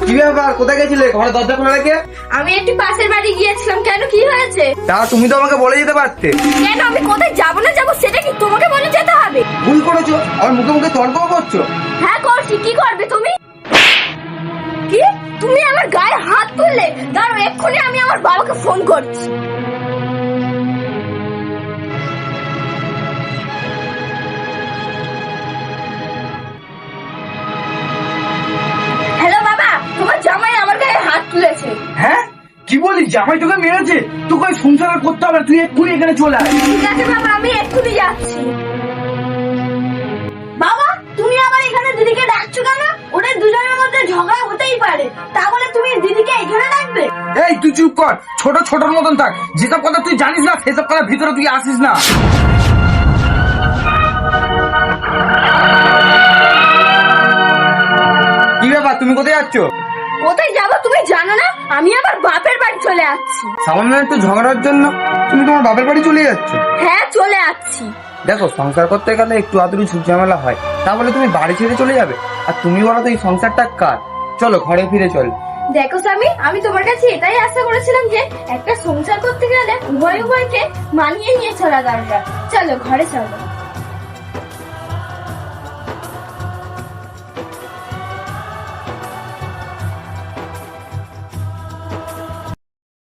কি ব্যাপার, কোথায় গেছিলে? ঘরে দরজা খোলা রেখে? আমি একটু পাশের বাড়ি গিয়েছিলাম। কেন, কি হয়েছে? তা তুমি তো আমাকে বলে যেতে পারতে। কেন, আমি কোথায় যাবো না যাবো সেটা কি তোমাকে বলে যেতে হবে? ভুল করেছো, আমার মুখে মুখে তর্ক করছো। হ্যাঁ করছি, কি করবে তুমি? কি, তুমি আমার গায়ে হাত তুললে? দাঁড়াও, এক্ষুনি আমি আমার বাবাকে ফোন করছি। হ্যালো বাবা, তোমার জামাই আমার গায়ে হাত তুলেছে। হ্যাঁ, কি বলিস? জামাই তোকে মেরেছে? তোকে ওই সংসার আর করতে হবে না, তুই এক্ষুনি এখানে চলে আয়। ঠিক আছে বাবা, আমি এক্ষুনি যাচ্ছি। বাবা, তুমি আবার এখানে দিদিকে ডাকছো কেন? ওদের দুজনের মধ্যে ঝগড়া হতেই পারে, তা বলে তুমি দিদিকে এখানে ডাকবে? এই তুই চুপ কর, ছোট ছোটর মতন থাক। যেসব কথা তুই জানিস না সেসব কথা ভিতরে তুই আসিস না। কি ব্যাপার, তুমি কোথায় যাচ্ছ? কোথায় যাবো তুমি জানো না? আমি আবার বাপের বাড়ি চলে যাচ্ছি। সামান্য একটু ঝগড়ার জন্য তুমি তোমার বাপের বাড়ি চলে যাচ্ছ? হ্যাঁ, চলে যাচ্ছি। দেখো, সংসার করতে গেলে একটু আদুরি ঝুট ঝামেলা হয়, তা বলে তুমি বাড়ি ছেড়ে চলে যাবে? আর তুমি বলো তো এই সংসারটা কার? চলো ঘরে ফিরে চল। দেখো স্বামী, আমি তোমার কাছে এটাই আশা করেছিলাম যে একটা সংসার করতে গেলে উভয়কে মানিয়ে নিয়ে চলা দরকার। চলো ঘরে চলো।